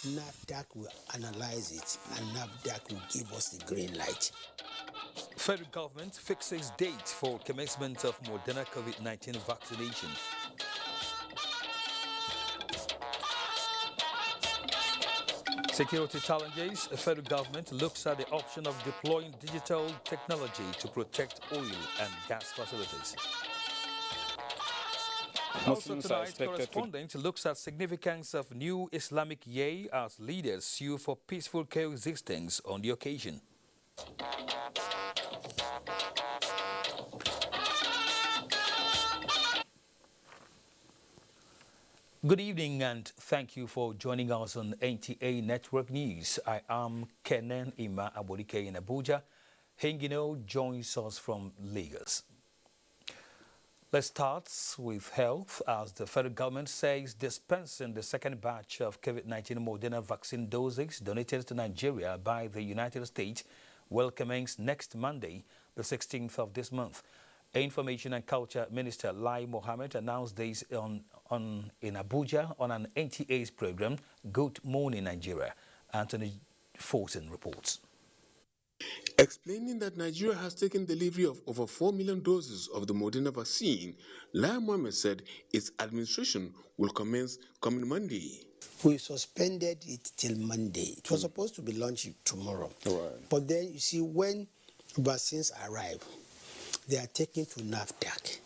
NAFDAC will analyze it and NAFDAC will give us the green light. Federal government fixes date for commencement of Moderna COVID-19 vaccination. Security challenges. The federal government looks at the option of deploying digital technology to protect oil and gas facilities. Also tonight, correspondent looks at significance of new Islamic Year as leaders sue for peaceful coexistence on the occasion. Good evening and thank you for joining us on NTA Network News. I am Kenan Ima Abolike in Abuja. Hengino joins us from Lagos. Let's start with health, as the federal government says dispensing the second batch of COVID-19 Moderna vaccine doses donated to Nigeria by the United States will commence next Monday, the 16th of this month. Information and Culture Minister Lai Mohammed announced this in Abuja on an NTA's program, Good Morning Nigeria. Anthony Fulton reports. Explaining that Nigeria has taken delivery of over 4 million doses of the Moderna vaccine, Lai Mohammed said its administration will commence coming Monday. We suspended it till Monday. It was supposed to be launched tomorrow. Right. But then, you see, when vaccines arrive, they are taken to NAFDAC.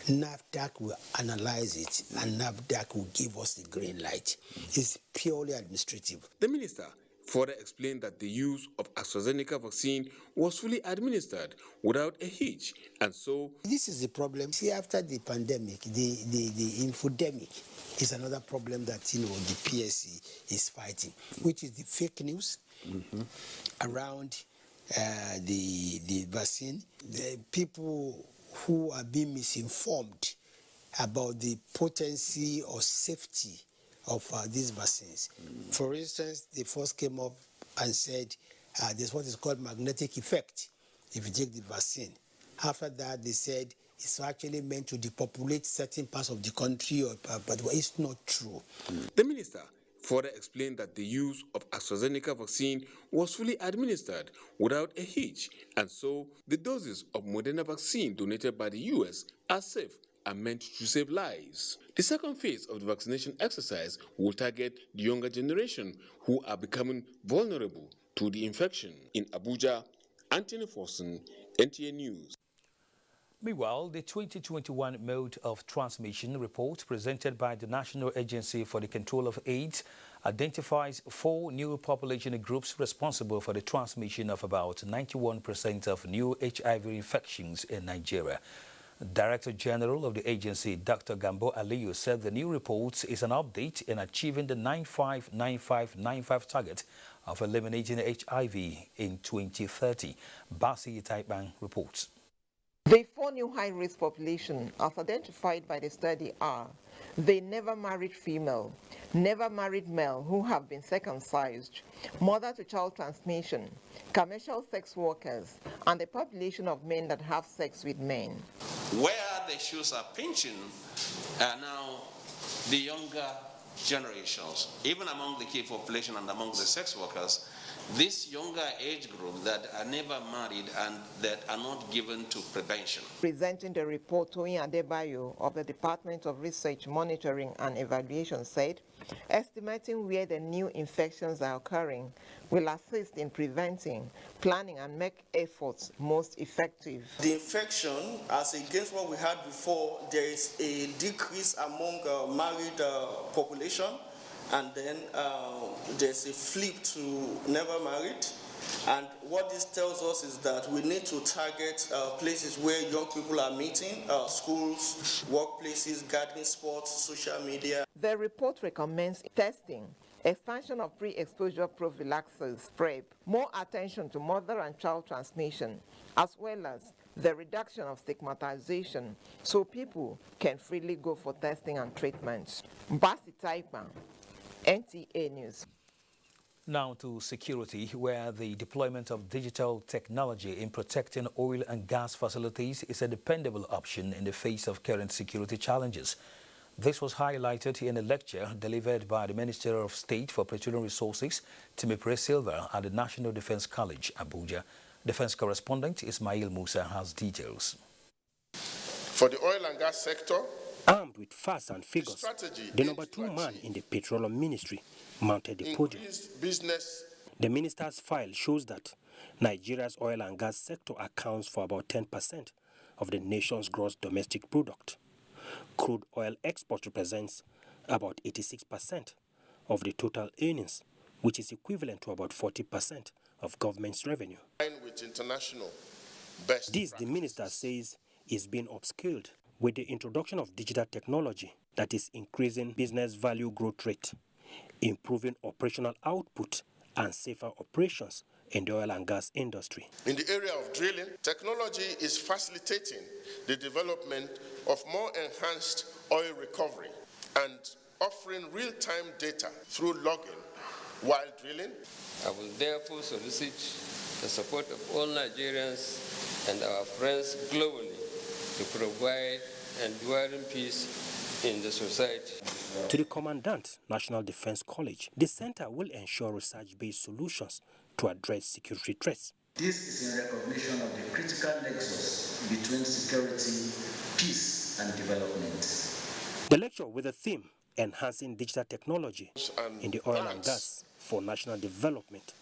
NAFDAC will analyze it and NAFDAC will give us the green light. It's purely administrative. The minister further explained that the use of AstraZeneca vaccine was fully administered without a hitch, and so this is the problem. See, after the pandemic, the infodemic is another problem that the PSC is fighting, which is the fake news around the vaccine. The people who are being misinformed about the potency or safety of these vaccines. For instance, they first came up and said there's what is called magnetic effect if you take the vaccine. After that, they said it's actually meant to depopulate certain parts of the country, but it's not true. The minister further explained that the use of AstraZeneca vaccine was fully administered without a hitch, and so the doses of Moderna vaccine donated by the U.S. are safe and meant to save lives. The second phase of the vaccination exercise will target the younger generation who are becoming vulnerable to the infection. In Abuja, Anthony Forson, NTA News. Meanwhile, the 2021 Mode of Transmission report presented by the National Agency for the Control of AIDS identifies 4 new population groups responsible for the transmission of about 91% of new HIV infections in Nigeria. Director General of the agency, Dr. Gambo Aliyu, said the new report is an update in achieving the 95-95-95 target of eliminating HIV in 2030. Basi Taipan reports. The 4 new high-risk population as identified by the study are the never married female, never married male who have been circumcised, mother-to-child transmission, commercial sex workers, and the population of men that have sex with men. Where the shoes are pinching are now the younger generations, even among the key population and among the sex workers. This younger age group that are never married and that are not given to prevention. Presenting the report, Toyin Adebayo of the Department of Research, Monitoring and Evaluation said, estimating where the new infections are occurring will assist in preventing, planning and make efforts most effective. The infection, as against what we had before, there is a decrease among married population. And then there's a flip to never married. And what this tells us is that we need to target places where young people are meeting, schools, workplaces, gardening spots, social media. The report recommends testing, expansion of pre-exposure prophylaxis, PrEP, more attention to mother and child transmission, as well as the reduction of stigmatization so people can freely go for testing and treatments. Basi Taipan, NTA News. Now to security, where the deployment of digital technology in protecting oil and gas facilities is a dependable option in the face of current security challenges. This was highlighted in a lecture delivered by the Minister of State for Petroleum Resources, Timipre Silva, at the National Defense College, Abuja. Defense correspondent Ismail Musa has details. For the oil and gas sector, armed with facts and figures, the number 2 man in the Petroleum Ministry mounted the podium. The minister's file shows that Nigeria's oil and gas sector accounts for about 10% of the nation's gross domestic product. Crude oil export represents about 86% of the total earnings, which is equivalent to about 40% of government's revenue. With international best this, the minister says, is being upscaled with the introduction of digital technology that is increasing business value growth rate, improving operational output and safer operations in the oil and gas industry. In the area of drilling, technology is facilitating the development of more enhanced oil recovery and offering real-time data through logging while drilling. I will therefore solicit the support of all Nigerians and our friends globally to provide enduring peace in the society. To the Commandant, National Defense College, the center will ensure research-based solutions to address security threats. This is in recognition of the critical nexus between security, peace, and development. The lecture with the theme, Enhancing Digital Technology in the Oil and Gas for National Development,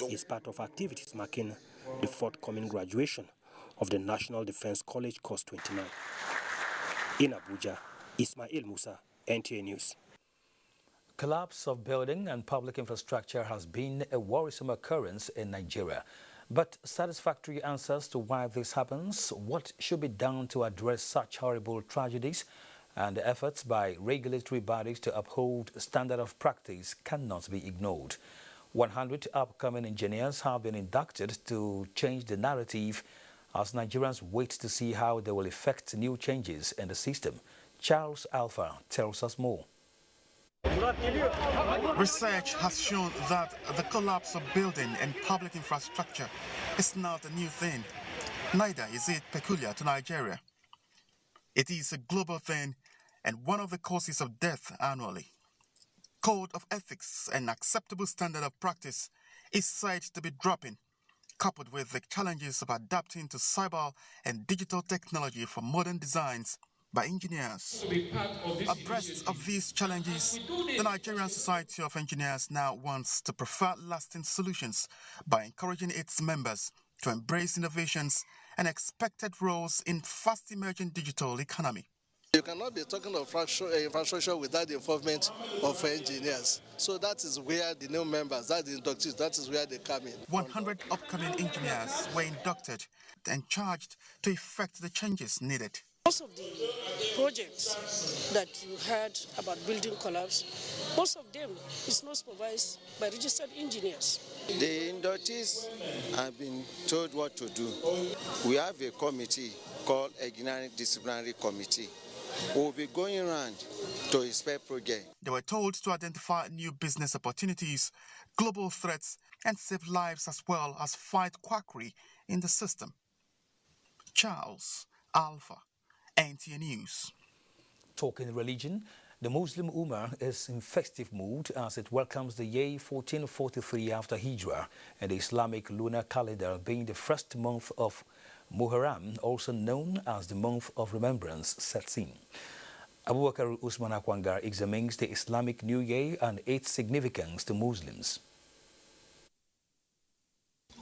is part of activities marking the forthcoming graduation of the National Defense College Course 29. In Abuja, Ismail Musa, NTA News. Collapse of building and public infrastructure has been a worrisome occurrence in Nigeria. But satisfactory answers to why this happens, what should be done to address such horrible tragedies, and the efforts by regulatory bodies to uphold standard of practice cannot be ignored. 100 upcoming engineers have been inducted to change the narrative as Nigerians wait to see how they will effect new changes in the system. Charles Alpha tells us more. Research has shown that the collapse of building and public infrastructure is not a new thing. Neither is it peculiar to Nigeria. It is a global thing and one of the causes of death annually. Code of ethics and acceptable standard of practice is said to be dropping, coupled with the challenges of adapting to cyber and digital technology for modern designs by engineers. Abreast of these challenges, the Nigerian Society of Engineers now wants to prefer lasting solutions by encouraging its members to embrace innovations and expected roles in fast-emerging digital economy. You cannot be talking of infrastructure without the involvement of engineers. So that is where the new members, that is inductees, that is where they come in. 100 upcoming engineers were inducted and charged to effect the changes needed. Most of the projects that you heard about building collapse, most of them is not supervised by registered engineers. The inductees have been told what to do. We have a committee called Engineering Disciplinary Committee. We'll be going around to inspect projects. They were told to identify new business opportunities, global threats, and save lives as well as fight quackery in the system. Charles Alpha, NTA News. Talking religion, the Muslim Ummah is in festive mood as it welcomes the year 1443 after Hijrah and the Islamic lunar calendar being the first month of Muharram, also known as the month of remembrance, sets in. Abubakar Usman Akwangar examines the Islamic New Year and its significance to Muslims.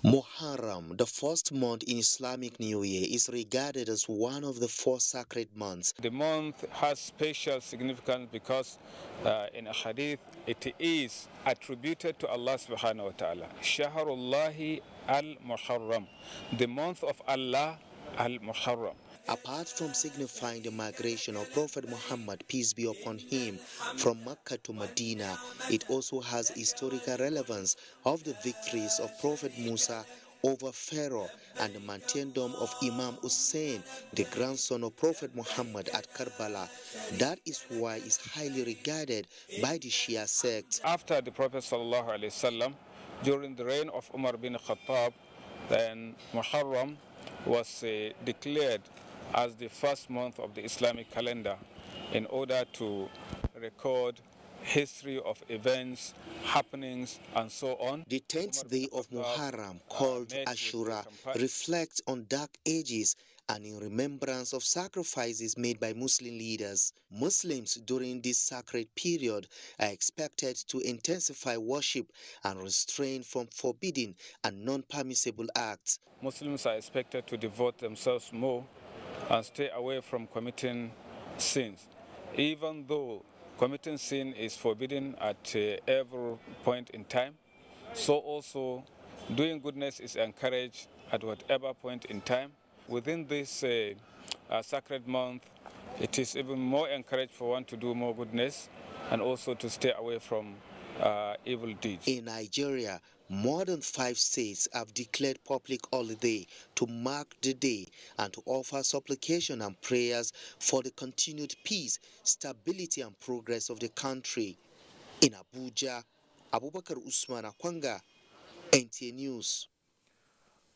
Muharram, the first month in Islamic New Year, is regarded as one of the 4 sacred months. The month has special significance because in a hadith it is attributed to Allah subhanahu wa ta'ala. Shahrullahi al-Muharram, the month of Allah al-Muharram. Apart from signifying the migration of Prophet Muhammad, peace be upon him, from Mecca to Medina, it also has historical relevance of the victories of Prophet Musa over Pharaoh and the martyrdom of Imam Hussein, the grandson of Prophet Muhammad at Karbala. That is why it's highly regarded by the Shia sect. After the Prophet sallallahu alaihi wasallam, during the reign of Umar bin Khattab, then Muharram was declared as the first month of the Islamic calendar. in order to record history of events, happenings, and so on. The 10th day of Muharram, called Ashura, reflects on dark ages and in remembrance of sacrifices made by Muslim leaders. Muslims during this sacred period are expected to intensify worship and restrain from forbidden and non-permissible acts. Muslims are expected to devote themselves more and stay away from committing sins, even though committing sin is forbidden at every point in time. So also doing goodness is encouraged at whatever point in time. Within this sacred month, it is even more encouraged for one to do more goodness and also to stay away from evil deeds. In Nigeria, more than 5 states have declared public holiday to mark the day and to offer supplication and prayers for the continued peace, stability and progress of the country. In Abuja, Abubakar Usman Akwanga, NTA News.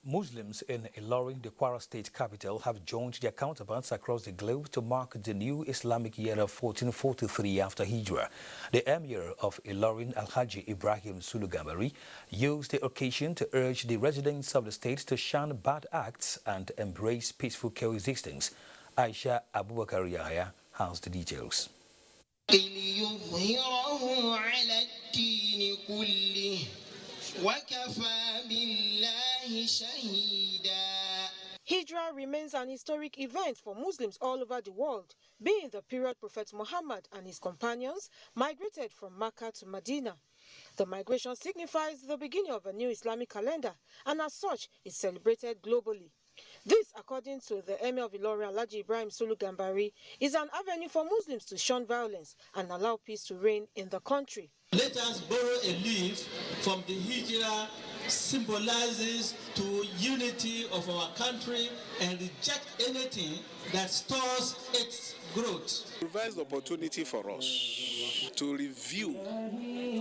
Muslims in Ilorin, the Kwara State capital, have joined their counterparts across the globe to mark the new Islamic year of 1443 after Hijrah. The Emir of Ilorin, Alhaji Ibrahim Sulugambari, used the occasion to urge the residents of the state to shun bad acts and embrace peaceful coexistence. Aisha Abubakar Yahya has the details. Hijrah remains an historic event for Muslims all over the world, being the period Prophet Muhammad and his companions migrated from Mecca to Medina. The migration signifies the beginning of a new Islamic calendar, and as such is celebrated globally. This, according to the Emir of Ilorin, Alhaji Ibrahim Sulugambari, is an avenue for Muslims to shun violence and allow peace to reign in the country. Let us borrow a leaf from the Hijrah, symbolizes to unity of our country and reject anything that stores its growth. It provides the opportunity for us to review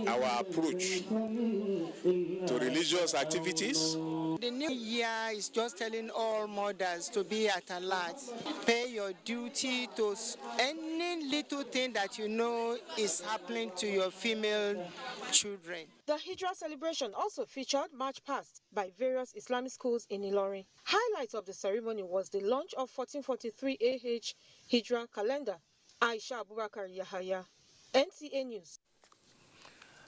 our approach to religious activities. The new year is just telling all mothers to be at alert. Pay your duty to any little thing that you know is happening to your female children. The Hijrah celebration also featured march past by various Islamic schools in Ilorin. Highlights of the ceremony was the launch of 1443 AH Hijrah calendar. Aisha Abubakar Yahya, NTA News.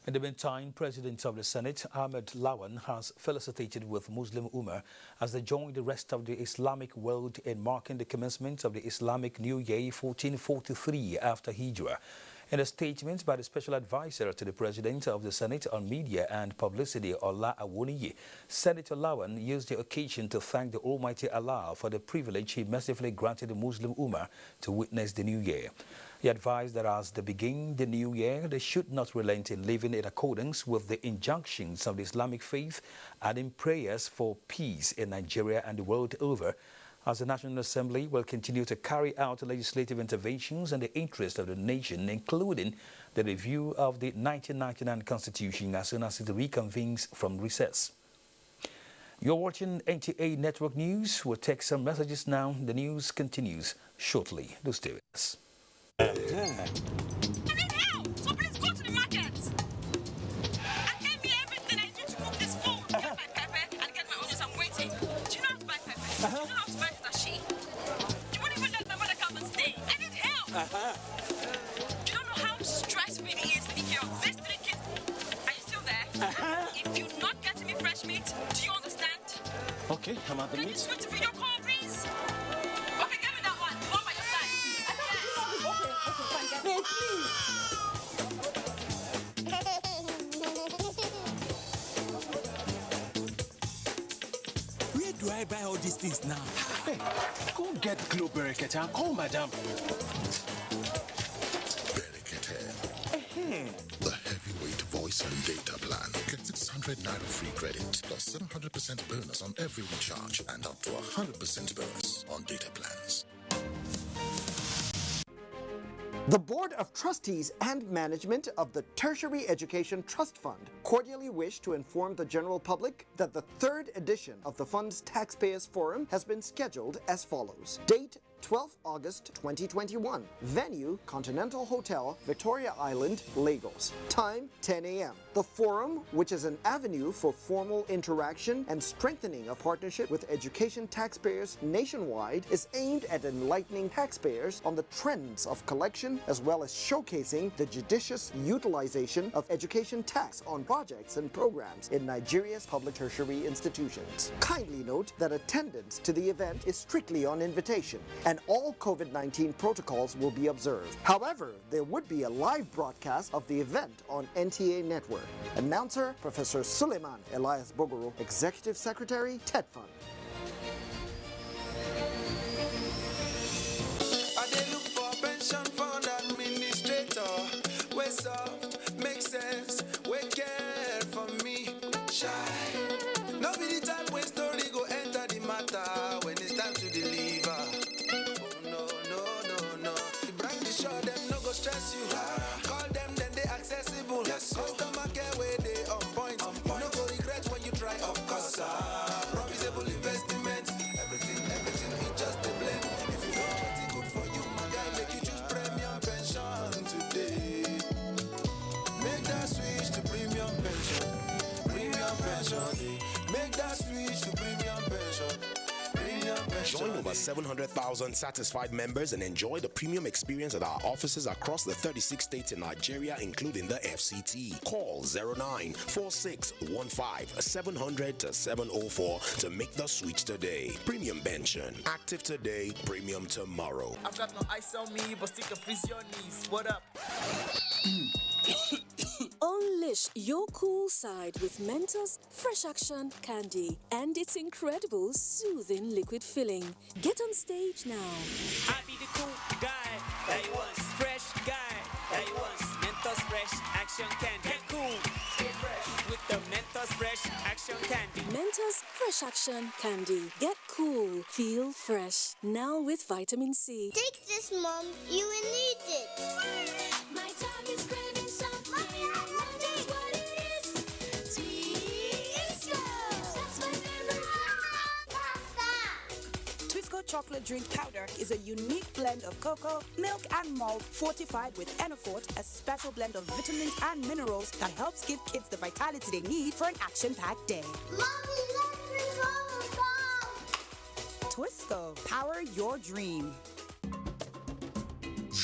In the meantime, President of the Senate, Ahmed Lawan, has felicitated with Muslim Ummah as they join the rest of the Islamic world in marking the commencement of the Islamic New Year 1443 after Hijrah. In a statement by the Special Advisor to the President of the Senate on Media and Publicity, Ola Awoniyi, Senator Lawan used the occasion to thank the Almighty Allah for the privilege He mercifully granted the Muslim Ummah to witness the New Year. He advised that as they begin the New Year, they should not relent in living in accordance with the injunctions of the Islamic faith and in prayers for peace in Nigeria and the world over, as the National Assembly will continue to carry out legislative interventions in the interest of the nation, including the review of the 1999 Constitution as soon as it reconvenes from recess. You're watching NTA Network News. We'll take some messages now. The news continues shortly. Do stay with us. I need help, so please go to the market and get me everything I need to cook this food. Get my pepper and get my onions. I'm waiting. Do you know how to buy pepper? Do you know how to buy sachet? You won't even let my mother come and stay. I need help. You don't know how stressful it is taking care of these 3 kids. Are you still there? If you're not getting me fresh meat, do you understand? Okay, I'm at the meat. Can you switch to video call, please? Okay, give me that one. The one by your side. Okay, please. Where do I buy all these things now? Hey, go get Glow Berekete and call Madam. The heavyweight voice and data plan. Get 600 Naira free credit plus 700% bonus on every recharge and up to 100% bonus on data plans. The Board of Trustees and Management of the Tertiary Education Trust Fund cordially wish to inform the general public that the 3rd edition of the fund's Taxpayers Forum has been scheduled as follows. Date 12th August 2021. Venue, Continental Hotel, Victoria Island, Lagos. Time, 10 a.m. The forum, which is an avenue for formal interaction and strengthening of partnership with education taxpayers nationwide, is aimed at enlightening taxpayers on the trends of collection as well as showcasing the judicious utilization of education tax on projects and programs in Nigeria's public tertiary institutions. Kindly note that attendance to the event is strictly on invitation and all COVID-19 protocols will be observed. However, there would be a live broadcast of the event on NTA Network. Announcer, Professor Suleiman Elias Bogoro, Executive Secretary, TED Fund. Customer care where they on point. You no go regret when you try, of course. Profitable investments, everything is just a blend. If you know what's good for you, my guy, make you choose premium pension today. Make that switch to premium pension. Premium pension. Make that switch to premium pension. Join over 700,000 satisfied members and enjoy the premium experience at our offices across the 36 states in Nigeria, including the FCT. Call 094615-700-704 to make the switch today. Premium pension. Active today, premium tomorrow. I've got no ice on me, but stick a freeze your knees. What up? Unleash your cool side with Mentos Fresh Action Candy and its incredible soothing liquid filling. Get on stage now. I be the cool guy that you want, fresh guy that you want. Mentos Fresh Action Candy. Get cool, stay fresh with the Mentos Fresh Action Candy. Mentos Fresh Action Candy. Get cool, feel fresh. Now with vitamin C. Take this, Mom. You will need it. My tongue is craving something. Chocolate drink powder is a unique blend of cocoa, milk, and malt fortified with Enafort, a special blend of vitamins and minerals that helps give kids the vitality they need for an action-packed day. Mommy, let me go. Twisco, power your dream.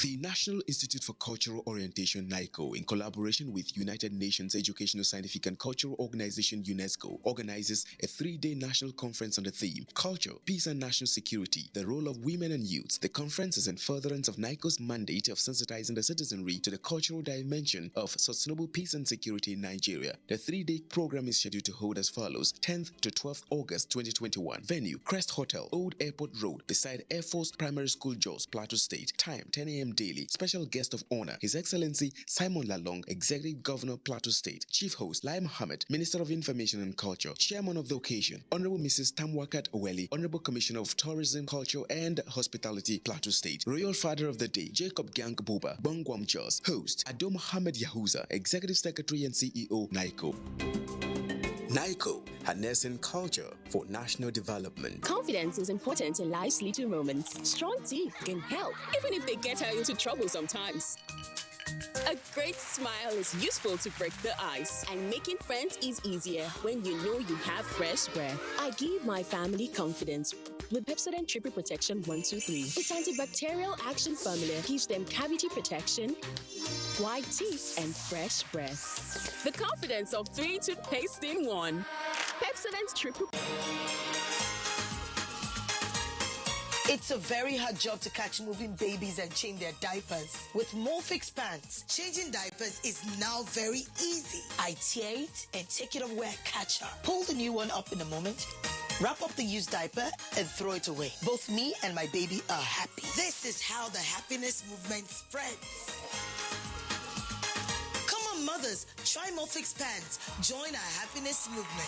The National Institute for Cultural Orientation, NICO, in collaboration with United Nations Educational, Scientific and Cultural Organization, UNESCO, organizes a 3-day national conference on the theme, Culture, Peace and National Security, the Role of Women and Youth. The conference is in furtherance of NICO's mandate of sensitizing the citizenry to the cultural dimension of sustainable peace and security in Nigeria. The 3-day program is scheduled to hold as follows: 10th to 12th August 2021. Venue, Crest Hotel, Old Airport Road, beside Air Force Primary School, Jos, Plateau State. Time, 10 a.m. daily. Special guest of honor, His Excellency Simon Lalong, Executive Governor, Plateau State. Chief host, Lai Mohammed, Minister of Information and Culture. Chairman of the occasion, Honorable Mrs. Tamwakat Oweli, Honorable Commissioner of Tourism, Culture and Hospitality, Plateau State. Royal Father of the Day, Jacob Gang Buba, Bongwam Jos. Host, Ado Mohammed Yahuza, Executive Secretary and CEO, NICO. NICO, harnessing culture for national development. Confidence is important in life's little moments. Strong teeth can help, even if they get her into trouble sometimes. A great smile is useful to break the ice, and making friends is easier when you know you have fresh breath. I give my family confidence with Pepsodent Triple Protection 123. Its antibacterial action formula gives them cavity protection, white teeth, and fresh breath. The confidence of 3 toothpaste in 1. Pepsodent Triple. It's a very hard job to catch moving babies and change their diapers. With Morphix pants, changing diapers is now very easy. I tear it and take it off where I catch her. Pull the new one up in a moment, wrap up the used diaper, and throw it away. Both me and my baby are happy. This is how the happiness movement spreads. Come on, mothers, try Morphix pants. Join our happiness movement.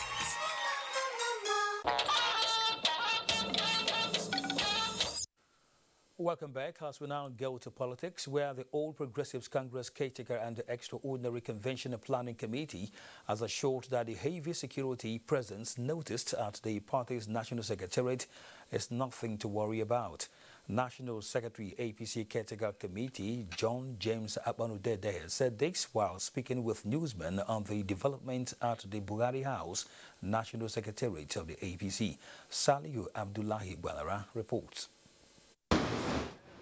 Welcome back as we now go to politics, where the All Progressives Congress caretaker and the Extraordinary Convention and Planning Committee has assured that the heavy security presence noticed at the party's National Secretariat is nothing to worry about. National Secretary APC Caretaker Committee John James Abanudede said this while speaking with newsmen on the development at the Buhari House, National Secretariat of the APC. Salihu Abdullahi Balara reports.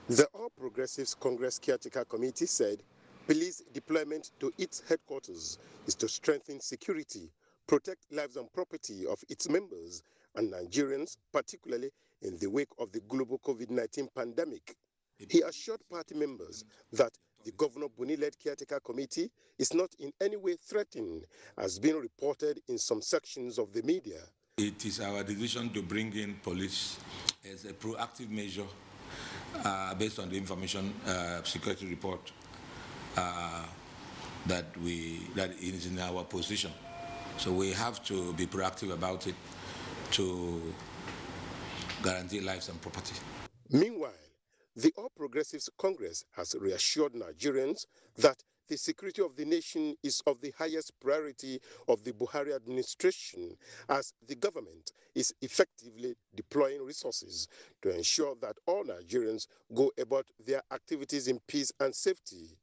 The All Progressives Congress Caretaker Committee said police deployment to its headquarters is to strengthen security, protect lives and property of its members and Nigerians, particularly in the wake of the global COVID-19 pandemic. He assured party members that the Governor Buni-led Caretaker Committee is not in any way threatened, as being reported in some sections of the media. It is our decision to bring in police as a proactive measure based on the information security report that is in our position. So we have to be proactive about it to guarantee lives and property. Meanwhile, the All Progressives Congress has reassured Nigerians that the security of the nation is of the highest priority of the Buhari administration, as the government is effectively deploying resources to ensure that all Nigerians go about their activities in peace and safety.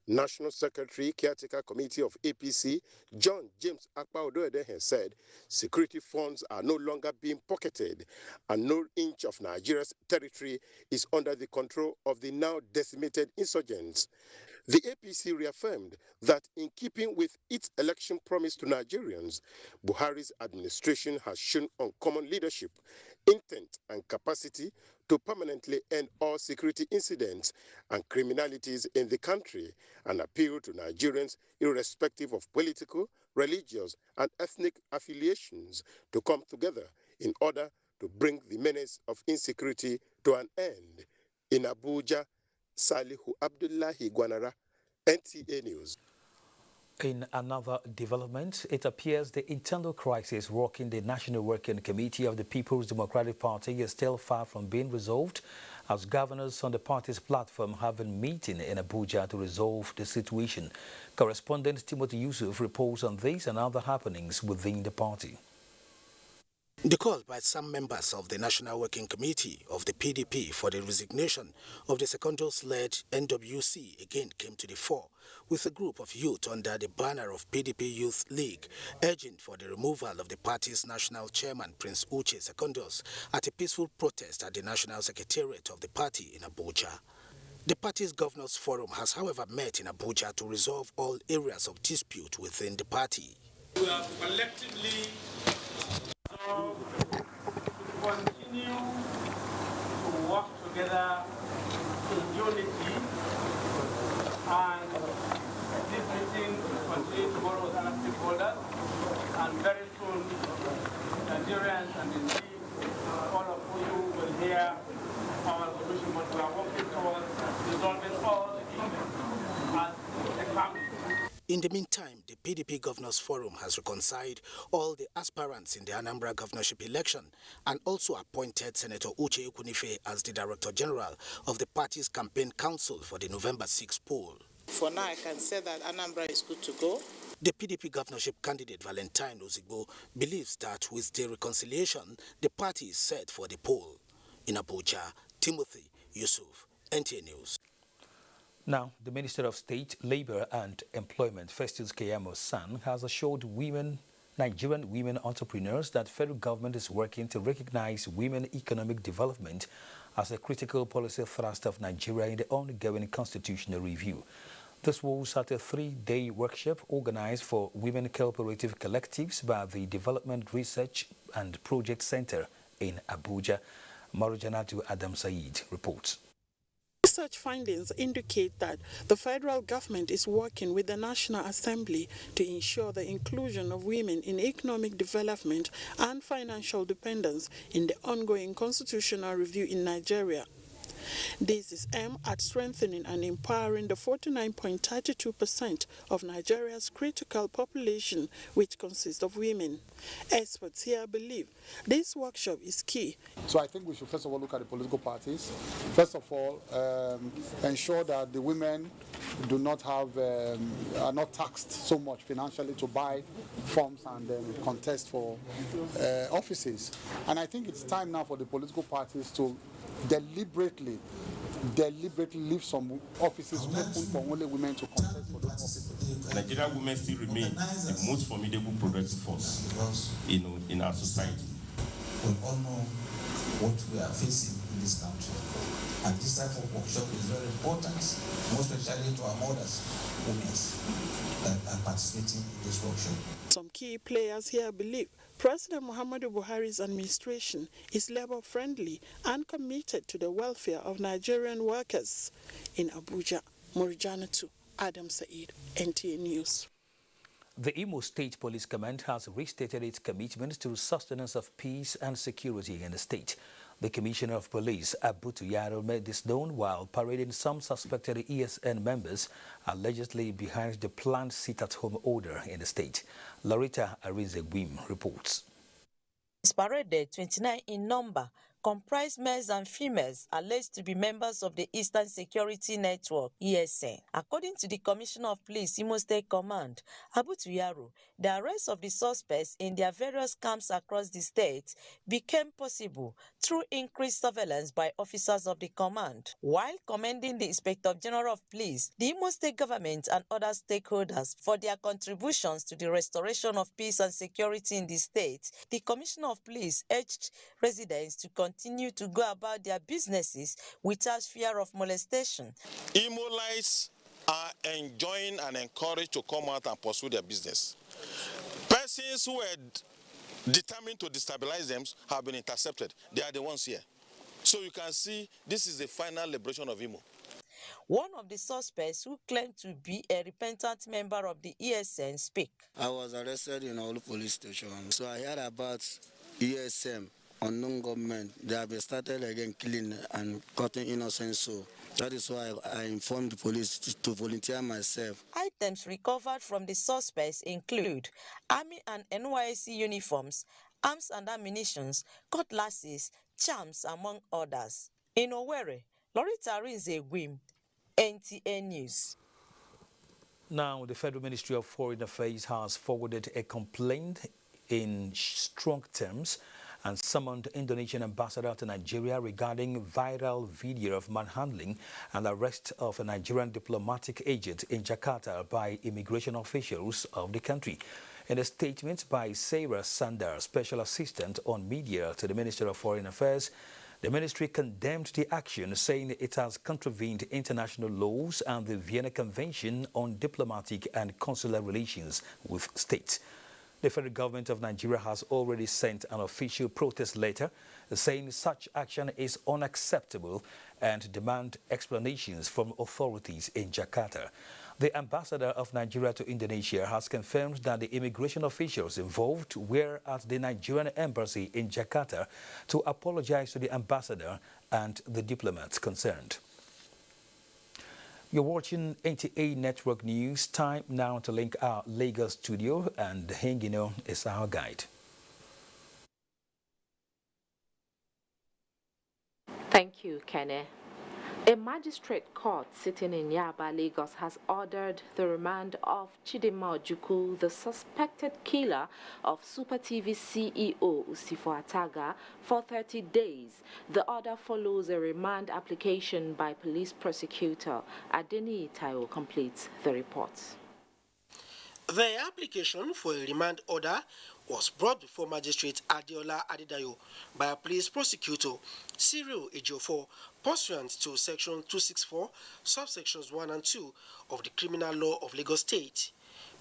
National Secretary Caretaker Committee of APC, John James Akpaodoedehe, said security funds are no longer being pocketed and no inch of Nigeria's territory is under the control of the now decimated insurgents. The APC reaffirmed that in keeping with its election promise to Nigerians, Buhari's administration has shown uncommon leadership, intent and capacity to permanently end all security incidents and criminalities in the country, and appeal to Nigerians irrespective of political, religious and ethnic affiliations to come together in order to bring the menace of insecurity to an end. In Abuja, Salihu Abdullahi Gwanara, NTA News. In another development, it appears the internal crisis rocking the National Working Committee of the People's Democratic Party is still far from being resolved, as governors on the party's platform have been meeting in Abuja to resolve the situation. Correspondent Timothy Yusuf reports on this and other happenings within the party. The call by some members of the National Working Committee of the PDP for the resignation of the Secondos-led NWC again came to the fore, with a group of youth under the banner of PDP Youth League urging for the removal of the party's national chairman, Prince Uche Secondos, at a peaceful protest at the National Secretariat of the party in Abuja. The party's Governors Forum has, however, met in Abuja to resolve all areas of dispute within the party. We have collectively continue to work together in unity, and this meeting will continue tomorrow with other stakeholders, and very soon Nigerians and indeed all of you will hear our solution, but we are working towards resolving all the issues as a family. In the meantime, the PDP Governors Forum has reconciled all the aspirants in the Anambra governorship election and also appointed Senator Uche Ekwunife as the Director General of the party's campaign council for the November 6 poll. For now, I can say that Anambra is good to go. The PDP governorship candidate Valentine Ozigbo believes that with the reconciliation, the party is set for the poll. In Abuja, Timothy Yusuf, NTA News. Now, the Minister of State, Labour and Employment, Festus Keyamo San, has assured Nigerian women entrepreneurs that federal government is working to recognize women economic development as a critical policy thrust of Nigeria in the ongoing constitutional review. This was at a 3-day workshop organized for women cooperative collectives by the Development Research and Project Center in Abuja. Marujanatu Adam Said reports. Research findings indicate that the federal government is working with the National Assembly to ensure the inclusion of women in economic development and financial dependence in the ongoing constitutional review in Nigeria. This is aimed at strengthening and empowering the 49.32% of Nigeria's critical population, which consists of women. Experts here believe this workshop is key. So I think we should first of all look at the political parties. First of all, ensure that the women do not have, are not taxed so much financially to buy forms and contest for offices. And I think it's time now for the political parties to deliberately leave some offices open for only women to contest for those offices. Nigerian women still remain the most formidable progressive force, in our society. We all know what we are facing in this country, and this type of workshop is very important, most especially to our mothers, women that are participating in this workshop. Some key players here believe President Muhammadu Buhari's administration is labor-friendly and committed to the welfare of Nigerian workers. In Abuja, Murjanatu Adam Said, NTA News. The Imo State Police Command has restated its commitment to sustenance of peace and security in the state. The Commissioner of Police, Abuja, made this known while parading some suspected ESN members allegedly behind the planned sit-at-home order in the state. Loretta Arinze-Gwim reports. It's paraded 29 in number, comprise males and females alleged to be members of the Eastern Security Network, ESN. According to the Commissioner of Police, Imo State Command, Abuja, the arrest of the suspects in their various camps across the state became possible through increased surveillance by officers of the command. While commending the Inspector General of Police, the Imo State government and other stakeholders for their contributions to the restoration of peace and security in the state, the Commissioner of Police urged residents to continue to go about their businesses without fear of molestation. Imolites are enjoined and encouraged to come out and pursue their business. Persons who were determined to destabilize them have been intercepted. They are the ones here. So you can see this is the final liberation of Imo. One of the suspects who claimed to be a repentant member of the ESN speak. I was arrested in Olu police station. So I heard about ESM, unknown government. They have started again killing and cutting innocent souls. That is why I informed the police to volunteer myself. Items recovered from the suspects include Army and NYSC uniforms, arms and ammunition, cutlasses, charms, among others. In Owerri, Loretta Arinze-Gwim, NTA News. Now, the Federal Ministry of Foreign Affairs has forwarded a complaint in strong terms and summoned Indonesian ambassador to Nigeria regarding viral video of manhandling and arrest of a Nigerian diplomatic agent in Jakarta by immigration officials of the country. In a statement by Sarah Sandar, Special Assistant on Media to the Minister of Foreign Affairs, the ministry condemned the action, saying it has contravened international laws and the Vienna Convention on Diplomatic and Consular Relations with States. The federal government of Nigeria has already sent an official protest letter saying such action is unacceptable and demand explanations from authorities in Jakarta. The ambassador of Nigeria to Indonesia has confirmed that the immigration officials involved were at the Nigerian embassy in Jakarta to apologize to the ambassador and the diplomats concerned. You're watching NTA Network News. Time now to link our Lagos studio, and Hengino is our guide. Thank you, Kene. A magistrate court sitting in Yaba, Lagos, has ordered the remand of Chidinma Ojukwu, the suspected killer of Super TV CEO Usifo Ataga, for 30 days. The order follows a remand application by police prosecutor. Adeni Tayo completes the report. The application for a remand order was brought before Magistrate Adeola Adedayo by a police prosecutor, Cyril Ejiofor, pursuant to Section 264, subsections 1 and 2 of the Criminal Law of Lagos State.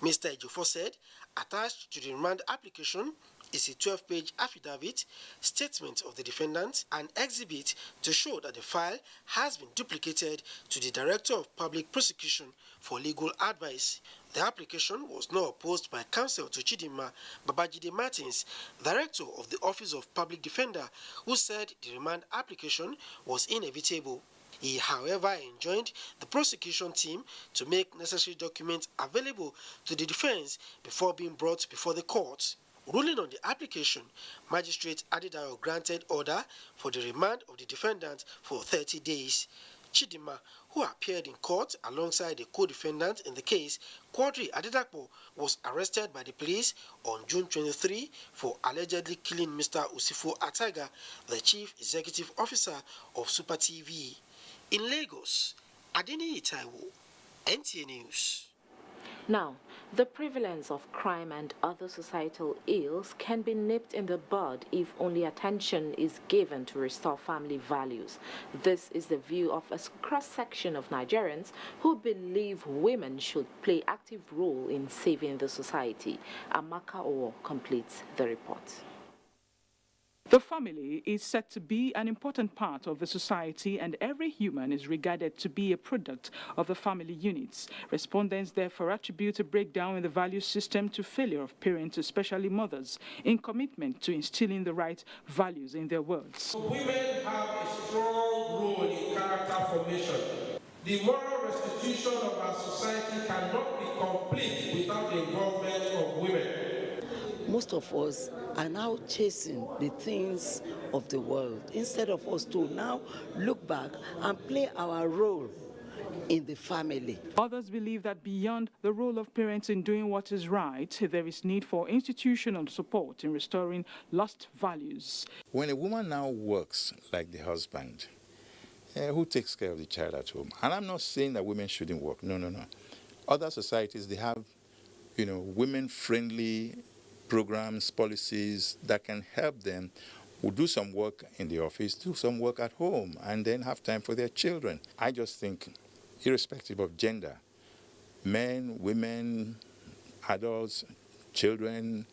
Mr. Ejiofor said, attached to the remand application is a 12-page affidavit, statement of the defendant, and exhibit to show that the file has been duplicated to the Director of Public Prosecution for legal advice. The application was not opposed by counsel to Chidinma Babajide Martins, Director of the Office of Public Defender, who said the remand application was inevitable. He, however, enjoined the prosecution team to make necessary documents available to the defense before being brought before the court. Ruling on the application, Magistrate Adedayo granted order for the remand of the defendant for 30 days. Chidima, who appeared in court alongside the co-defendant in the case, Quadri Adedapo, was arrested by the police on June 23 for allegedly killing Mr. Usifo Ataga, the chief executive officer of Super TV. In Lagos, Adini Itaiwo, NTA News. Now, the prevalence of crime and other societal ills can be nipped in the bud if only attention is given to restore family values. This is the view of a cross-section of Nigerians who believe women should play active role in saving the society. Amaka Owo completes the report. The family is said to be an important part of the society, and every human is regarded to be a product of the family units. Respondents therefore attribute a breakdown in the value system to failure of parents, especially mothers, in commitment to instilling the right values in their words. Women have a strong role in character formation. The moral restitution of our society cannot be complete without the involvement of women. Most of us are now chasing the things of the world instead of us to now look back and play our role in the family. Others believe that beyond the role of parents in doing what is right, there is need for institutional support in restoring lost values. When a woman now works like the husband, who takes care of the child at home? And I'm not saying that women shouldn't work. No. Other societies, they have, women-friendly programs, policies that can help them who do some work in the office, do some work at home, and then have time for their children. I just think, irrespective of gender, men, women, adults, children,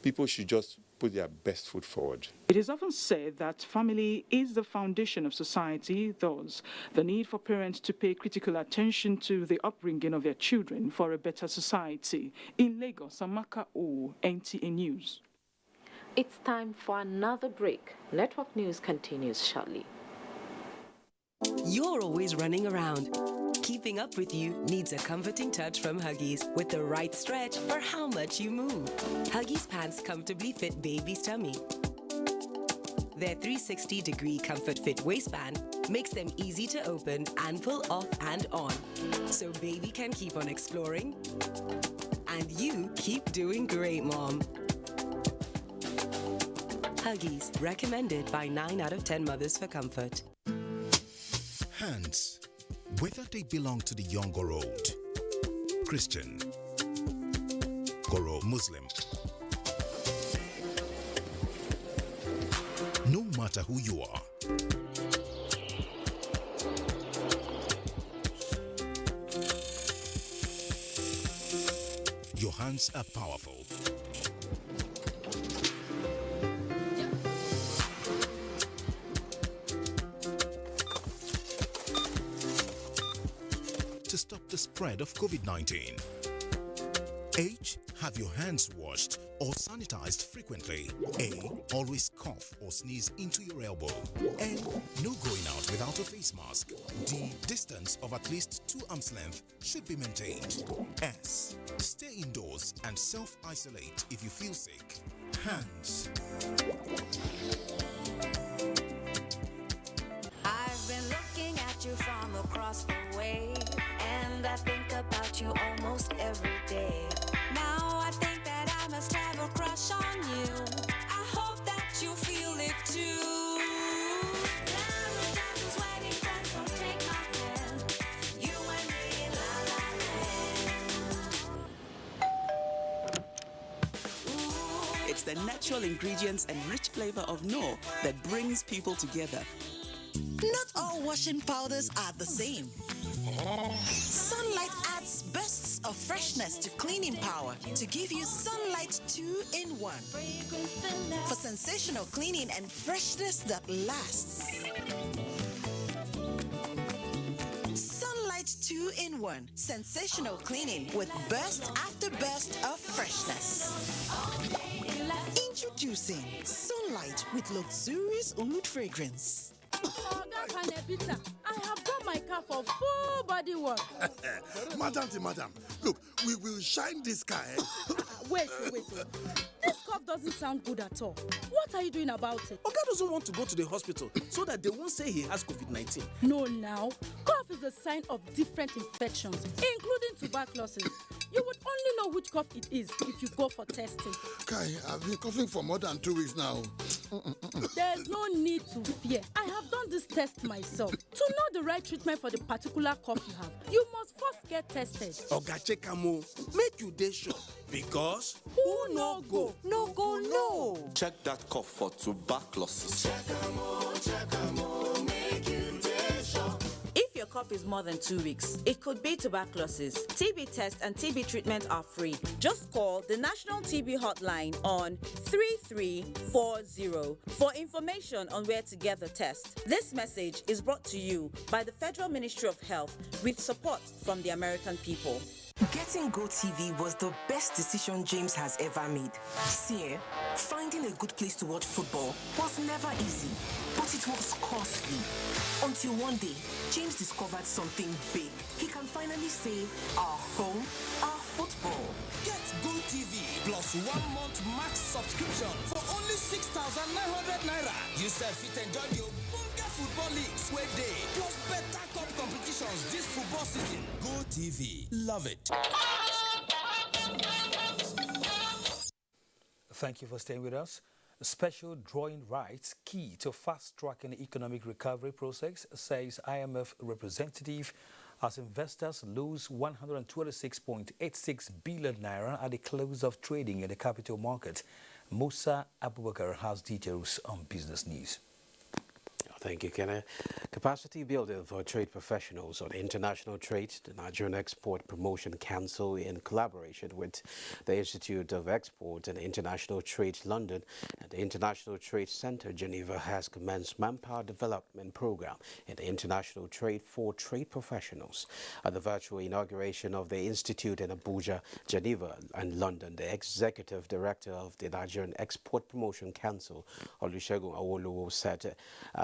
people should just put their best foot forward. It is often said that family is the foundation of society, thus the need for parents to pay critical attention to the upbringing of their children for a better society. In Lagos, Amaka O, NTA News. It's time for another break. Network News continues shortly. You're always running around. Keeping up with you needs a comforting touch from Huggies with the right stretch for how much you move. Huggies pants comfortably fit baby's tummy. Their 360-degree comfort fit waistband makes them easy to open and pull off and on. So baby can keep on exploring and you keep doing great, Mom. Huggies, recommended by 9 out of 10 mothers for comfort. Hands, whether they belong to the young or old, Christian or Muslim, no matter who you are, your hands are powerful. To stop the spread of COVID-19. H. Have your hands washed or sanitized frequently. A. Always cough or sneeze into your elbow. N. No going out without a face mask. D. Distance of at least 2 arms length should be maintained. S. Stay indoors and self-isolate if you feel sick. Hands. I've been looking at you from across the way, and I think about you almost every day. Now I think that I must have a crush on you. I hope that you feel it too. It's the natural ingredients and rich flavor of Knorr that brings people together. Not all washing powders are the same. Sunlight adds bursts of freshness to cleaning power to give you Sunlight 2-in-1 for sensational cleaning and freshness that lasts. Sunlight 2-in-1 sensational cleaning with burst after burst of freshness. Introducing Sunlight with luxurious oud fragrance. I have done my car for full body work. Madam, look, we will shine this car. Wait. This cup doesn't sound good at all. What are you doing about it? Oga doesn't want to go to the hospital so that they won't say he has COVID-19. No, now. Cough is a sign of different infections, including tuberculosis. You would only know which cough it is if you go for testing. Kai, I've been coughing for more than 2 weeks now. There's no need to fear. I have done this test myself. To know the right treatment for the particular cough you have, you must first get tested. Oga Chekamo, make you dey sure, because who no go, no go, no. Check that cough for tuberculosis. Make you dey sure. If your cough is more than 2 weeks, it could be tuberculosis. TB tests and TB treatment are free. Just call the National TB Hotline on 3340 for information on where to get the test. This message is brought to you by the Federal Ministry of Health with support from the American people. Getting GoTV was the best decision James has ever made. See, finding a good place to watch football was never easy, but it was costly. Until one day, James discovered something big. He can finally say, our home, our football. Get GoTV plus 1 month max subscription for only 6,900 naira. You self fit enjoy the Ogbonge football leagues where day, plus better cup competitions this football season. GoTV, love it. Thank you for staying with us. Special drawing rights key to fast-tracking the economic recovery process, says IMF representative, as investors lose 126.86 billion naira at the close of trading in the capital market. Musa Abubakar has details on business news. Thank you, Kenna. Capacity building for trade professionals on international trade, the Nigerian Export Promotion Council, in collaboration with the Institute of Export and International Trade London and the International Trade Center Geneva, has commenced manpower development program in the international trade for trade professionals. At the virtual inauguration of the Institute in Abuja, Geneva and London, the Executive Director of the Nigerian Export Promotion Council, Olusegun Awolowo, said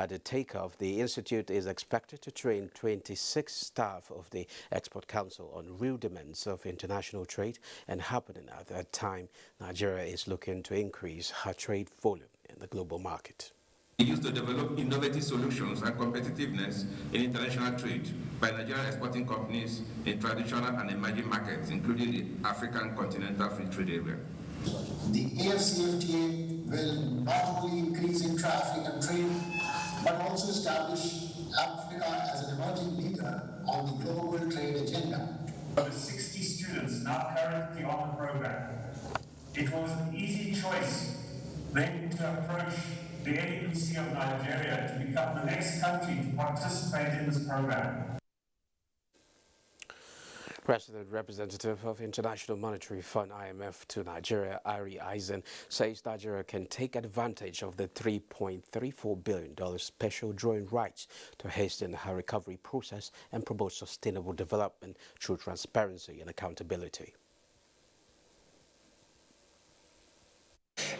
the takeoff, the Institute is expected to train 26 staff of the Export Council on rudiments of international trade, and happening at that time Nigeria is looking to increase her trade volume in the global market. We used to develop innovative solutions and competitiveness in international trade by Nigerian exporting companies in traditional and emerging markets, including the African Continental Free Trade Area. The AFCFTA will not only increase in traffic and trade, but also establish Africa as an emerging leader on the global trade agenda. Over 60 students now currently on the program. It was an easy choice then to approach the NEPC of Nigeria to become the next country to participate in this program. President Representative of International Monetary Fund IMF to Nigeria, Ari Eisen, says Nigeria can take advantage of the $3.34 billion special drawing rights to hasten her recovery process and promote sustainable development through transparency and accountability.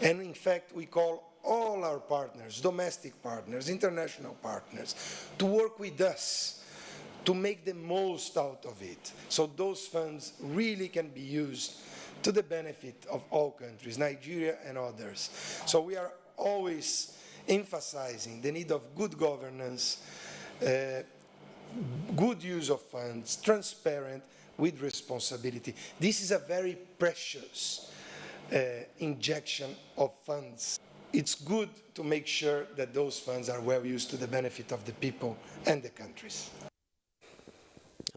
And in fact, we call all our partners, domestic partners, international partners, to work with us to make the most out of it, so those funds really can be used to the benefit of all countries, Nigeria and others. So we are always emphasizing the need of good governance, good use of funds, transparent with responsibility. This is a very precious injection of funds. It's good to make sure that those funds are well used to the benefit of the people and the countries.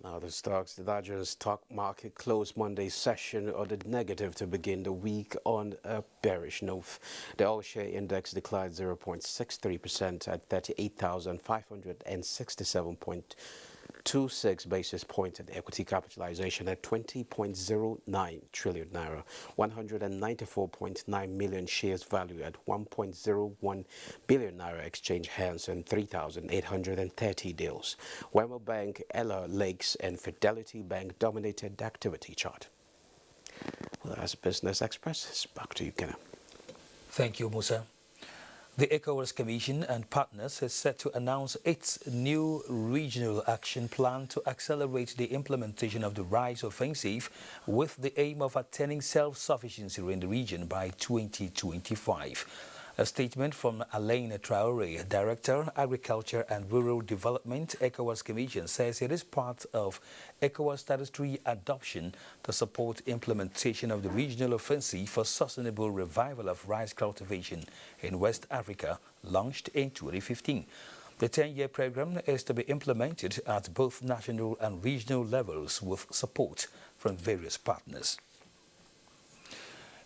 Now the stocks, the Nigerian stock market closed Monday's session on the negative to begin the week on a bearish note. The all-share index declined 0.63% at 38,567.26 basis points, and equity capitalization at 20.09 trillion naira. 194.9 million shares valued at 1.01 billion naira exchange hands and 3,830 deals. Wema Bank, Ella Lakes and Fidelity Bank dominated the activity chart. Well, as Business Express, back to you, Kenna. Thank you, Musa. The ECOWAS Commission and partners is set to announce its new regional action plan to accelerate the implementation of the rice offensive with the aim of attaining self-sufficiency in the region by 2025. A statement from Alain Traoré, Director, Agriculture and Rural Development, ECOWAS Commission, says it is part of ECOWAS statutory adoption to support implementation of the regional offensive for sustainable revival of rice cultivation in West Africa, launched in 2015. The 10-year program is to be implemented at both national and regional levels with support from various partners.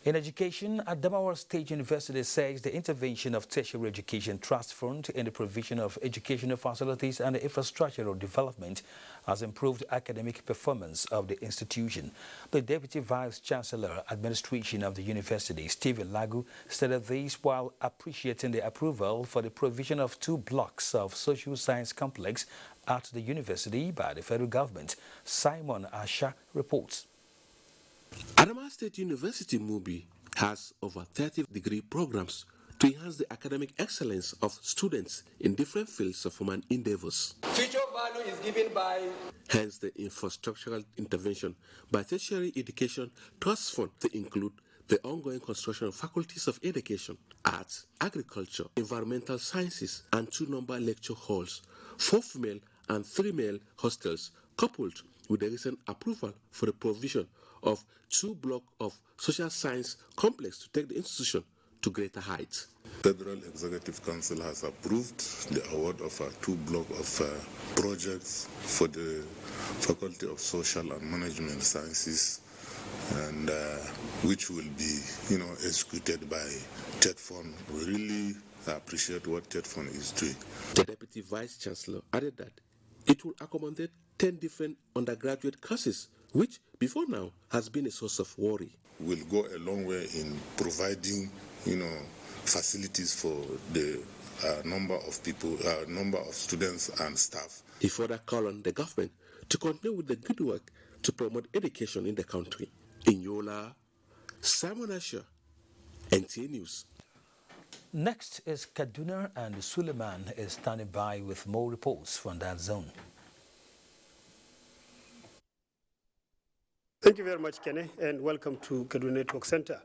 In education, Adamawa State University says the intervention of Tertiary Education Trust Fund in the provision of educational facilities and infrastructural development has improved academic performance of the institution. The Deputy Vice Chancellor Administration of the university, Stephen Lagu, stated this while appreciating the approval for the provision of 2 blocks of social science complex at the university by the federal government. Simon Asha reports. Adamawa State University Mubi has over 30 degree programs to enhance the academic excellence of students in different fields of human endeavors. Future value is given by... Hence the infrastructural intervention by Tertiary Education Trust Fund to include the ongoing construction of faculties of education, arts, agriculture, environmental sciences, and 2-number lecture halls, 4 female and 3 male hostels, coupled with the recent approval for the provision of 2 blocks of social science complex to take the institution to greater heights. Federal Executive Council has approved the award of 2 blocks of projects for the Faculty of Social and Management Sciences, and which will be, executed by TED Fund. We really appreciate what TED Fund is doing. The Deputy Vice Chancellor added that it will accommodate 10 different undergraduate courses, which before now has been a source of worry. We'll go a long way in providing, facilities for the number of people, number of students and staff. He further called on the government to continue with the good work to promote education in the country. In Yola, Simon Asher, NTA News. Next is Kaduna, and Suleiman is standing by with more reports from that zone. Thank you very much, Kenny, and welcome to Kaduna Network Center.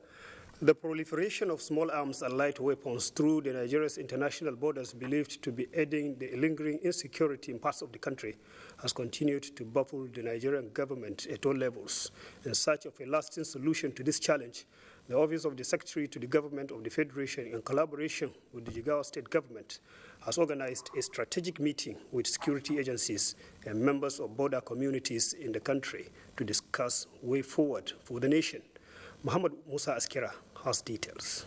The proliferation of small arms and light weapons through the Nigeria's international borders, believed to be aiding the lingering insecurity in parts of the country, has continued to baffle the Nigerian government at all levels. In search of a lasting solution to this challenge, the Office of the Secretary to the Government of the Federation, in collaboration with the Jigawa State Government, has organized a strategic meeting with security agencies and members of border communities in the country to discuss way forward for the nation. Muhammad Musa Askira has details.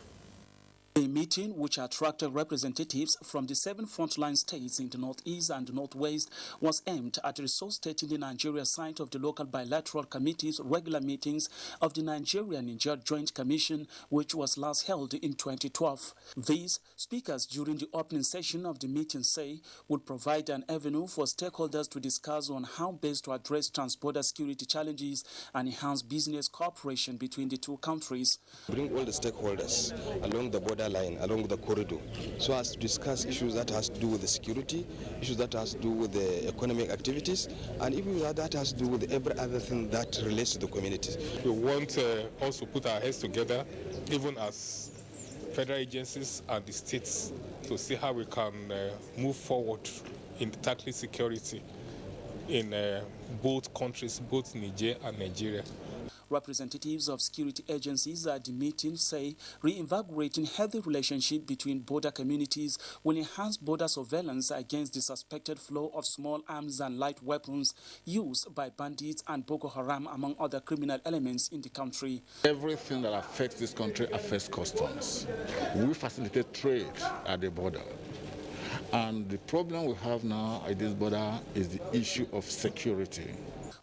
A meeting which attracted representatives from the 7 frontline states in the northeast and northwest was aimed at resuscitating the Nigeria side of the local bilateral committee's regular meetings of the Nigeria-Niger Joint Commission, which was last held in 2012. These speakers during the opening session of the meeting say would provide an avenue for stakeholders to discuss on how best to address transborder security challenges and enhance business cooperation between the 2 countries. Bring all the stakeholders along the border line, along the corridor, so as to discuss issues that has to do with the security, issues that has to do with the economic activities, and even that has to do with every other thing that relates to the communities. We want also put our heads together, even as federal agencies and the states, to see how we can move forward in tackling security in both countries, both Niger and Nigeria. Representatives of security agencies at the meeting say reinvigorating healthy relationship between border communities will enhance border surveillance against the suspected flow of small arms and light weapons used by bandits and Boko Haram, among other criminal elements in the country. Everything that affects this country affects customs. We facilitate trade at the border. And the problem we have now at this border is the issue of security.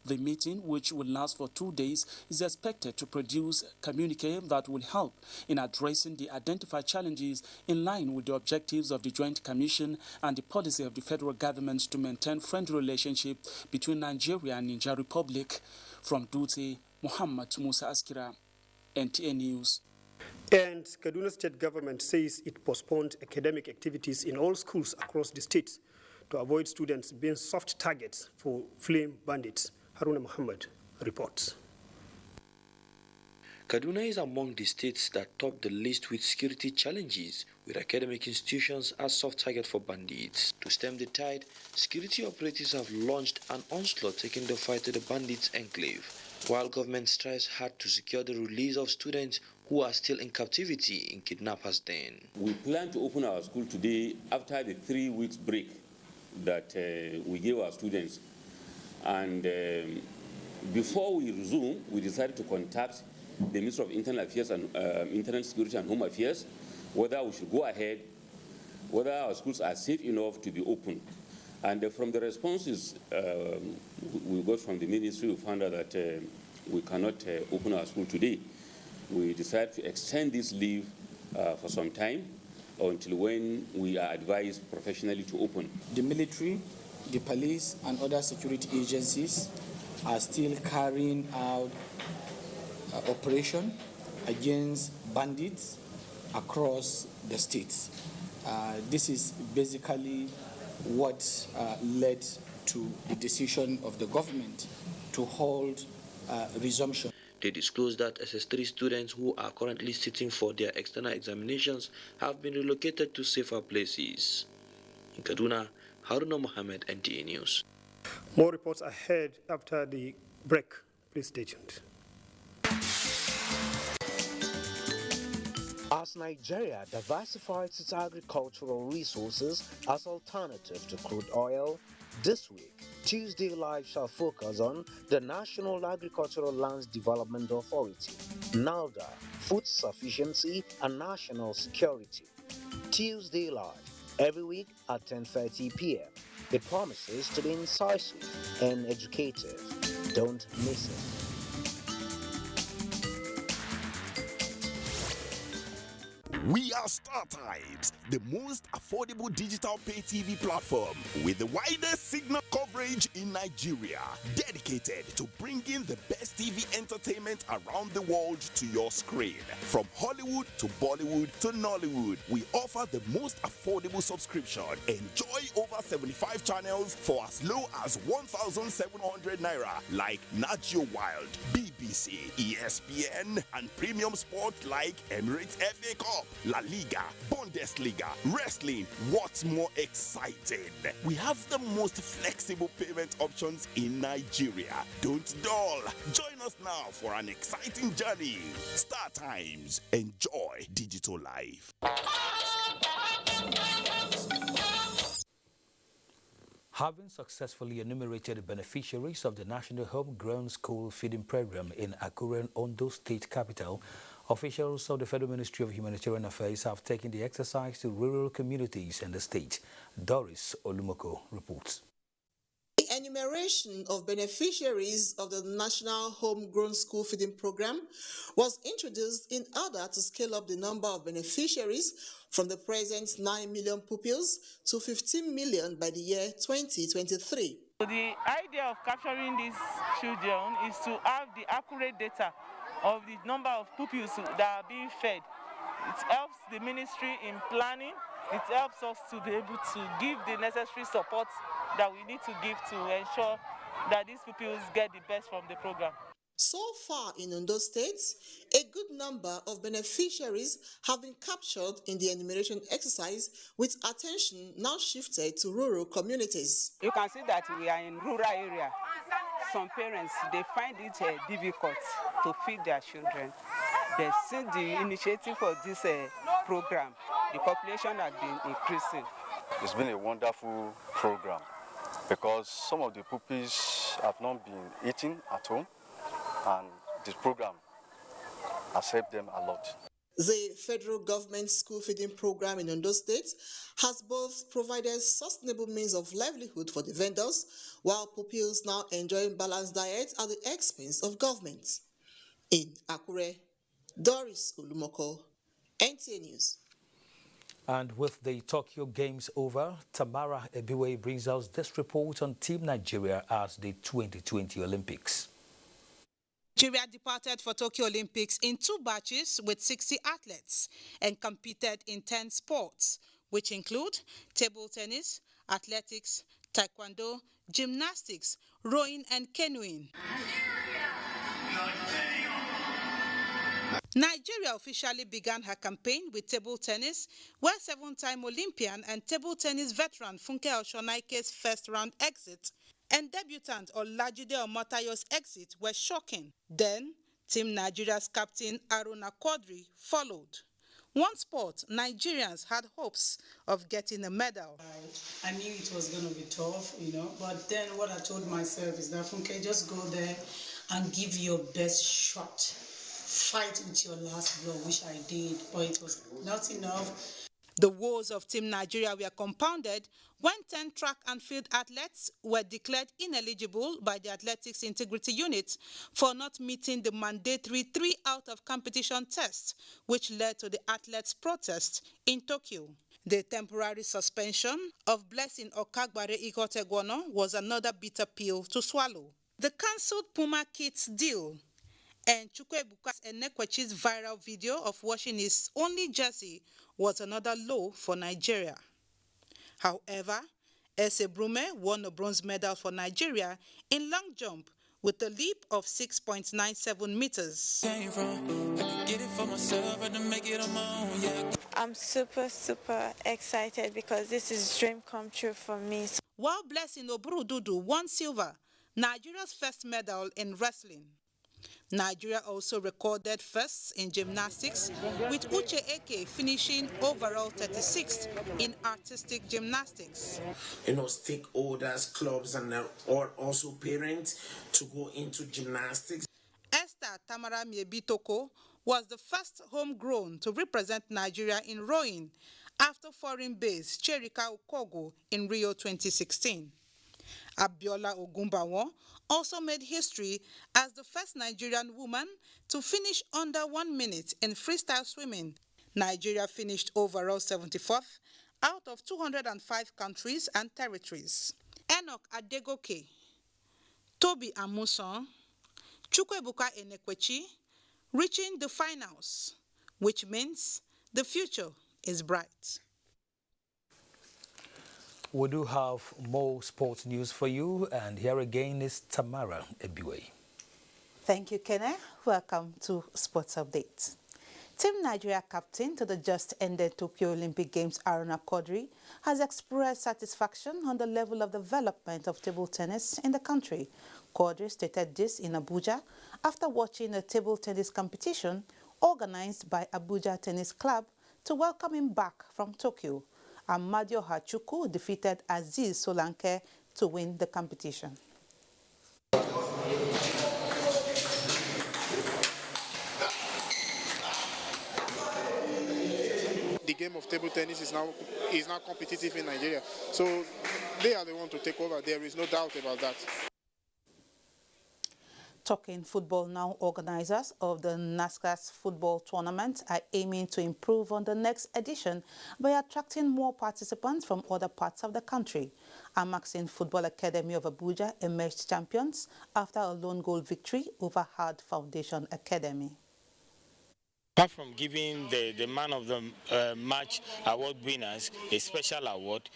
The meeting, which will last for 2 days, is expected to produce a communique that will help in addressing the identified challenges in line with the objectives of the Joint Commission and the policy of the federal government to maintain friendly relationship between Nigeria and Niger Republic. From Dutse, Muhammad Musa Askira, NTA News. And Kaduna State government says it postponed academic activities in all schools across the state to avoid students being soft targets for flame bandits. Haruna Muhammad reports. Kaduna is among the states that top the list with security challenges, with academic institutions as soft target for bandits. To stem the tide, security operatives have launched an onslaught taking the fight to the bandits' enclave, while government strives hard to secure the release of students who are still in captivity in kidnappers' den. We plan to open our school today after the 3 weeks break that we gave our students. And before we resume, we decided to contact the Minister of Internal Affairs and Internal Security and Home Affairs, whether we should go ahead, whether our schools are safe enough to be open. And from the responses we got from the ministry, we found out that we cannot open our school today. We decided to extend this leave for some time until when we are advised professionally to open. The military, the police, and other security agencies are still carrying out operation against bandits across the states. This is basically what led to the decision of the government to hold resumption. They disclosed that SS3 students who are currently sitting for their external examinations have been relocated to safer places. In Kaduna, Haruna Mohammed, NTA News. More reports ahead after the break. Please stay tuned. As Nigeria diversifies its agricultural resources as alternative to crude oil, this week, Tuesday Live shall focus on the National Agricultural Lands Development Authority, NALDA, food sufficiency and national security. Tuesday Live, every week at 10:30 p.m. It promises to be incisive and educative. Don't miss it. We are StarTimes, the most affordable digital pay TV platform with the widest signal coverage in Nigeria, dedicated to bringing the best TV entertainment around the world to your screen. From Hollywood to Bollywood to Nollywood, we offer the most affordable subscription. Enjoy over 75 channels for as low as 1,700 naira, like Nat Geo Wild, BBC, ESPN, and premium sports like Emirates FA Cup, La Liga, Bundesliga, wrestling. What's more exciting? We have the most flexible payment options in Nigeria. Don't dull. Join us now for an exciting journey. StarTimes. Enjoy digital life. Having successfully enumerated the beneficiaries of the National Homegrown School Feeding Program in Akure, Ondo State Capital, officials of the Federal Ministry of Humanitarian Affairs have taken the exercise to rural communities in the state. Doris Olumoko reports. The enumeration of beneficiaries of the National Homegrown School Feeding Program was introduced in order to scale up the number of beneficiaries from the present 9 million pupils to 15 million by the year 2023. The idea of capturing these children is to have the accurate data of the number of pupils that are being fed. It helps the ministry in planning. It helps us to be able to give the necessary support that we need to give to ensure that these pupils get the best from the program. So far in Ondo State, a good number of beneficiaries have been captured in the enumeration exercise, with attention now shifted to rural communities. You can see that we are in rural area. Some parents, they find it difficult to feed their children. But since the initiative of this program, the population has been increasing. It's been a wonderful program because some of the pupils have not been eating at home, and this program has helped them a lot. The federal government school feeding program in Ondo State has both provided sustainable means of livelihood for the vendors, while pupils now enjoy balanced diet at the expense of government. In Akure, Doris Olumoko, NTA News. And with the Tokyo Games over, Tamara Ebiwe brings us this report on Team Nigeria at the 2020 Olympics. Nigeria departed for Tokyo Olympics in 2 batches with 60 athletes and competed in 10 sports, which include table tennis, athletics, taekwondo, gymnastics, rowing and canoeing. Nigeria officially began her campaign with table tennis, where 7-time Olympian and table tennis veteran Funke Oshonaike's first round exit and debutant Olajide Omotayo's exit were shocking. Then, Team Nigeria's captain Aruna Quadri followed. One sport, Nigerians had hopes of getting a medal. I knew it was going to be tough, but then what I told myself is that, Funke, just go there and give your best shot. Fight with your last blow, which I did, but it was not enough. The woes of Team Nigeria were compounded when 10 track and field athletes were declared ineligible by the Athletics Integrity Unit for not meeting the mandatory 3 out of competition test, which led to the athletes' protest in Tokyo. The temporary suspension of Blessing Okagbare Ikotegwono was another bitter pill to swallow. The cancelled Puma Kids deal and Chukwuebuka Enekwechi's viral video of washing his only jersey was another low for Nigeria. However, Ese Brume won a bronze medal for Nigeria in long jump with a leap of 6.97 meters. I'm super excited because this is dream come true for me. While Blessing Oburududu won silver, Nigeria's first medal in wrestling. Nigeria also recorded firsts in gymnastics, with Uche Eke finishing overall 36th in artistic gymnastics. Stakeholders, clubs, and also parents to go into gymnastics. Esther Tamara Miebitoko was the first homegrown to represent Nigeria in rowing after foreign base Cherika Okogo in Rio 2016. Abiola Ogumbawo also made history as the first Nigerian woman to finish under 1 minute in freestyle swimming. Nigeria finished overall 74th out of 205 countries and territories. Enoch Adegoke, Toby Amuson, Chukwuebuka Enekwechi reaching the finals, which means the future is bright. We do have more sports news for you, and here again is Tamara Ebiwe. Thank you, Kene. Welcome to Sports Update. Team Nigeria captain to the just-ended Tokyo Olympic Games, Aruna Quadri, has expressed satisfaction on the level of development of table tennis in the country. Quadri stated this in Abuja after watching a table tennis competition organized by Abuja Tennis Club to welcome him back from Tokyo. Amadio Hachuku defeated Aziz Solanke to win the competition. The game of table tennis is now competitive in Nigeria. So they are the ones to take over. There is no doubt about that. Talking football now, organizers of the NASCAR's football tournament are aiming to improve on the next edition by attracting more participants from other parts of the country. Amaxin Football Academy of Abuja emerged champions after a lone goal victory over Hard Foundation Academy. Apart from giving the man of the match award winners a special award,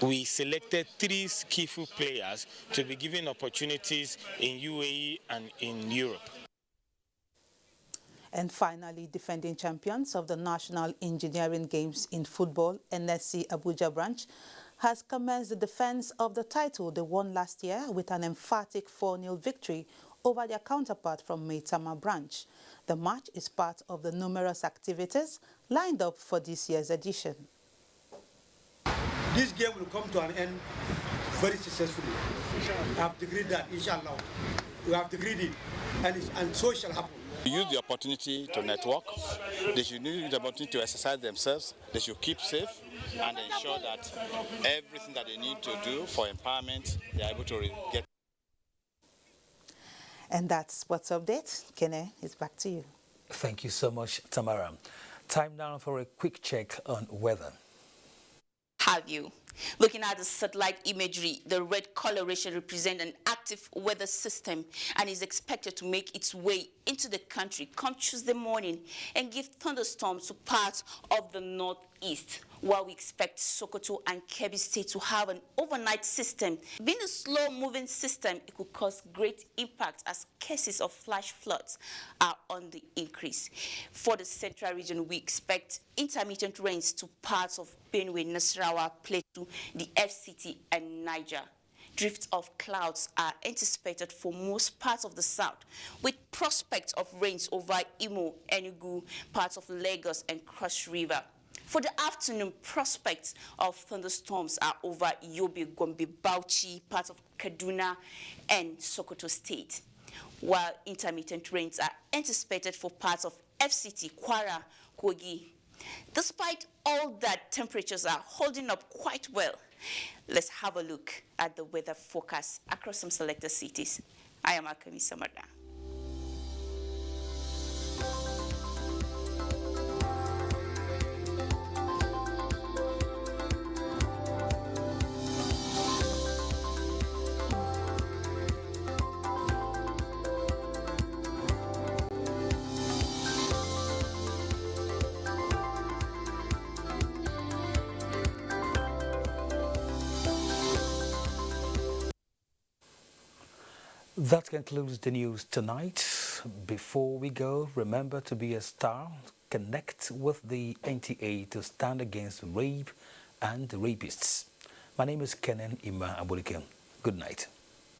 we selected 3 skillful players to be given opportunities in UAE and in Europe. And finally, defending champions of the National Engineering Games in Football, NSC Abuja branch, has commenced the defense of the title they won last year with an emphatic 4-0 victory over their counterpart from Maitama branch. The match is part of the numerous activities lined up for this year's edition. This game will come to an end very successfully. I have agreed that, inshallah. We have agreed it, and so shall happen. Use the opportunity to network. They should use the opportunity to exercise themselves. They should keep safe and ensure that everything that they need to do for empowerment, they are able to get. And that's Sports Update. Kene, it's back to you. Thank you so much, Tamara. Time now for a quick check on weather. Have you? Looking at the satellite imagery, the red coloration represents an active weather system and is expected to make its way into the country come Tuesday morning and give thunderstorms to parts of the northeast, while we expect Sokoto and Kebbi State to have an overnight system. Being a slow-moving system, it could cause great impact as cases of flash floods are on the increase. For the central region, we expect intermittent rains to parts of Benue, Nasarawa, Plateau, the FCT, and Niger. Drifts of clouds are anticipated for most parts of the south, with prospects of rains over Imo, Enugu, parts of Lagos, and Cross River. For the afternoon, prospects of thunderstorms are over Yobe, Gombe, Bauchi, parts of Kaduna, and Sokoto State, while intermittent rains are anticipated for parts of FCT, Kwara, Kogi. Despite all that, temperatures are holding up quite well. Let's have a look at the weather forecast across some selected cities. I am Akami Samarda. That concludes the news tonight. Before we go, remember to be a star. Connect with the NTA to stand against rape and rapists. My name is Kenan Ima Aboliken. Good night.